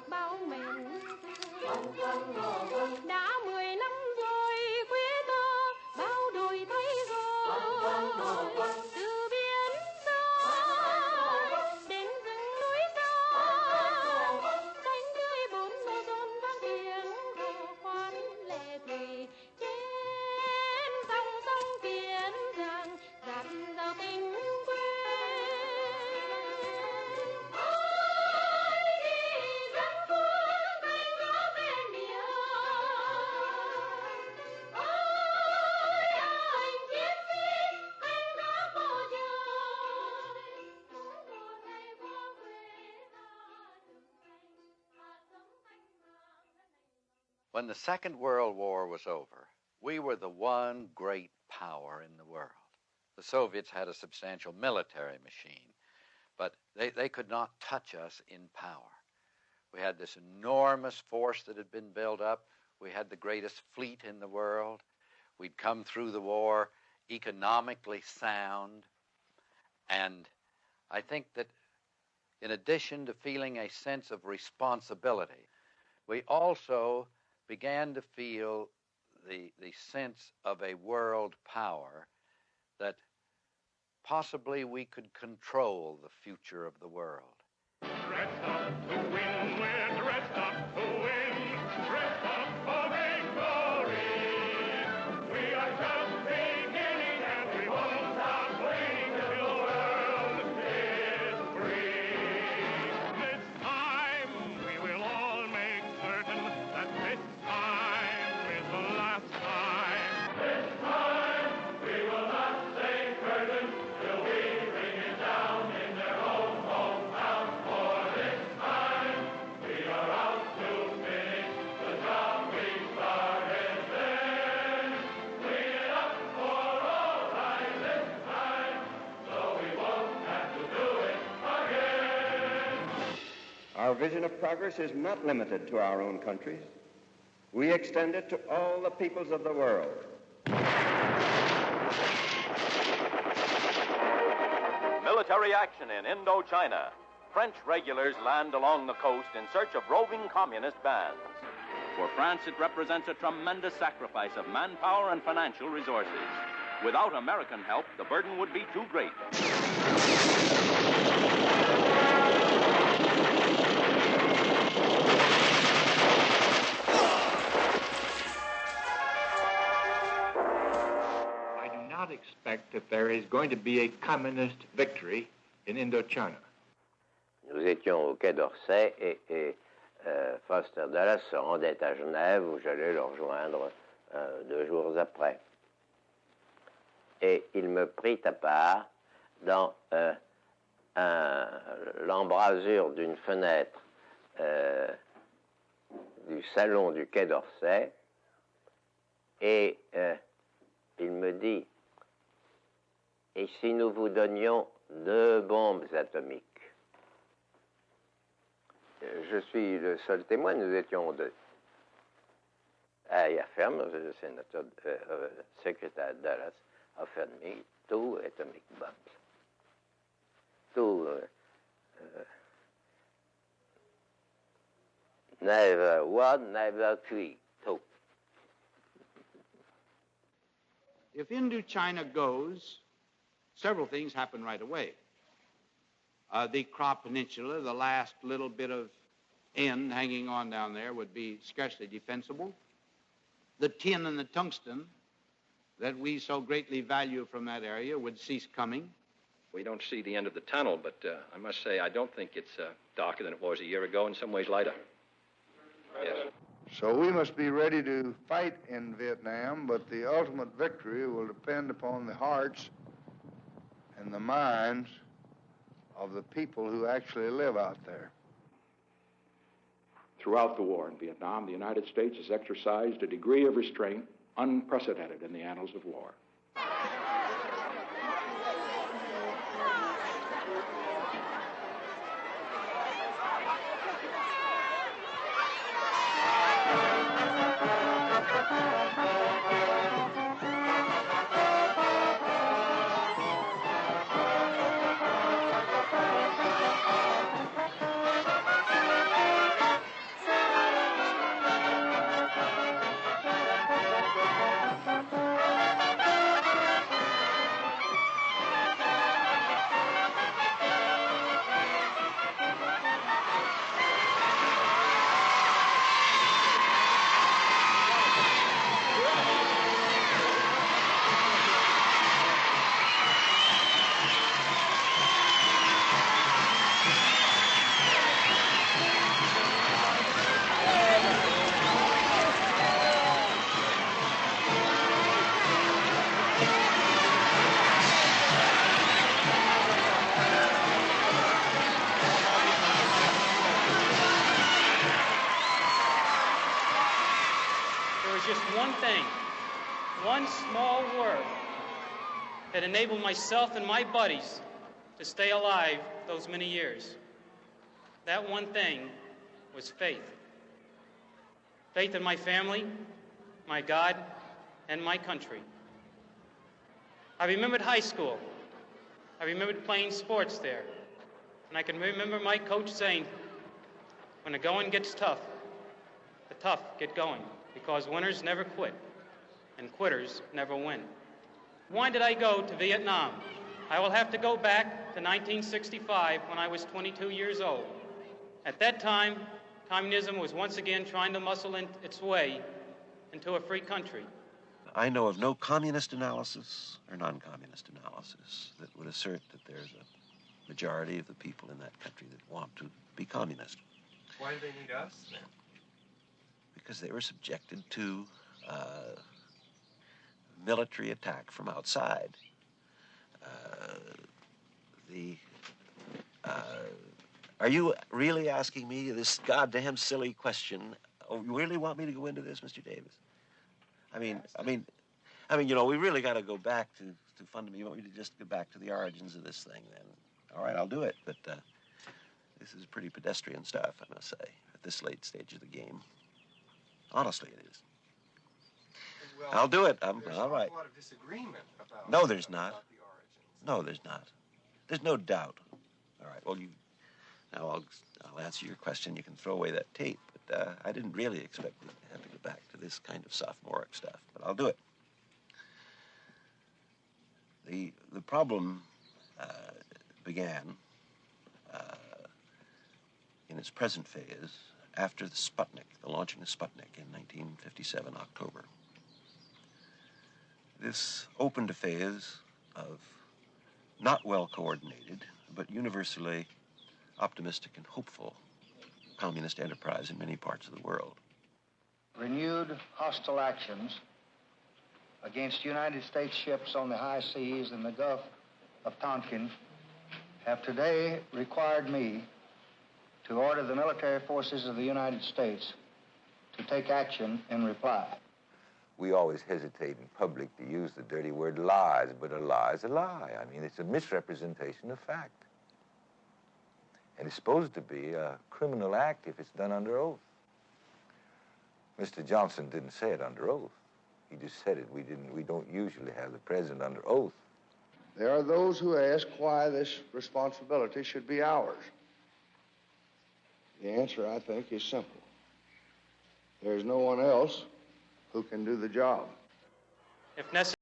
bao mến đã 10 năm rồi quê ta bao đổi thay rồi từ biển xa đến rừng núi xa xanh tươi bốn mùa rộn vang tiếng hò khoan lệ thủy trên dòng sông Kiến Giang dạt dào tình quê. When the Second World War was over, we were the one great power in the world. The Soviets had a substantial military machine, but they could not touch us in power. We had this enormous force that had been built up. We had the greatest fleet in the world. We'd come through the war economically sound. And I think that in addition to feeling a sense of responsibility, we also began to feel the sense of a world power that possibly we could control the future of the world. Dressed up to win, we're dressed up to win, dressed up for victory. We are just beginning and we won't stop waiting till the world is free. This time we will all make certain that this time is the last time. This time we will not say curtain till we bring it down in their own hometown. For this time we are out to finish the job we started then. Clean it up for all time this time, so we won't have to do it again. Our vision of progress is not limited to our own countries. We extend it to all the peoples of the world. Military action in Indochina. French regulars land along the coast in search of roving communist bands. For France, it represents a tremendous sacrifice of manpower and financial resources. Without American help, the burden would be too great. I do not expect that there is going to be a communist victory in Indochina. Nous étions au Quai d'Orsay et Foster Dulles se rendait à Genève où j'allais le rejoindre 2 jours après. Et il me prit à part dans l'embrasure d'une fenêtre du salon du Quai d'Orsay et il me dit « Et si nous vous donnions 2 bombes atomiques ?» Je suis le seul témoin, nous étions 2. I affirm, the Senator, Secretary Dallas offered me 2 atomic bombs. 2, neither 1, neither 3, 2. If Indochina goes, several things happen right away. The Kra Peninsula, the last little bit of end hanging on down there, would be scarcely defensible. The tin and the tungsten that we so greatly value from that area would cease coming. We don't see the end of the tunnel, but I must say I don't think it's darker than it was a year ago, in some ways lighter. Yes. So we must be ready to fight in Vietnam, but the ultimate victory will depend upon the hearts and the minds of the people who actually live out there. Throughout the war in Vietnam, the United States has exercised a degree of restraint unprecedented in the annals of war. that enabled myself and my buddies to stay alive those many years. That one thing was faith. Faith in my family, my God, and my country. I remembered high school. I remembered playing sports there. And I can remember my coach saying, when the going gets tough, the tough get going, because winners never quit, and quitters never win. Why did I go to Vietnam? I will have to go back to 1965 when I was 22 years old. At that time, communism was once again trying to muscle in its way into a free country. I know of no communist analysis or non-communist analysis that would assert that there's a majority of the people in that country that want to be communist. Why do they need us, then? Because they were subjected to military attack from outside. Are you really asking me this goddamn silly question? Oh, you really want me to go into this, Mr. Davis? I mean, you know, we really got to go back to fundamental. You want me to just go back to the origins of this thing, then? All right, I'll do it. But this is pretty pedestrian stuff, I must say, at this late stage of the game. Honestly, it is. Well, I'll do it. All right. There's a lot of disagreement about. No, there's not. About the origins. No, there's not. There's no doubt. All right. Well, now I'll answer your question. You can throw away that tape. But I didn't really expect to have to go back to this kind of sophomoric stuff. But I'll do it. The problem began in its present phase after the Sputnik, the launching of Sputnik in 1957, October. This opened a phase of not well coordinated, but universally optimistic and hopeful communist enterprise in many parts of the world. Renewed hostile actions against United States ships on the high seas and the Gulf of Tonkin have today required me to order the military forces of the United States to take action in reply. We always hesitate in public to use the dirty word lies, but a lie is a lie. I mean, it's a misrepresentation of fact. And it's supposed to be a criminal act if it's done under oath. Mr. Johnson didn't say it under oath. He just said it. We don't usually have the president under oath. There are those who ask why this responsibility should be ours. The answer, I think, is simple. There's no one else who can do the job. If necessary.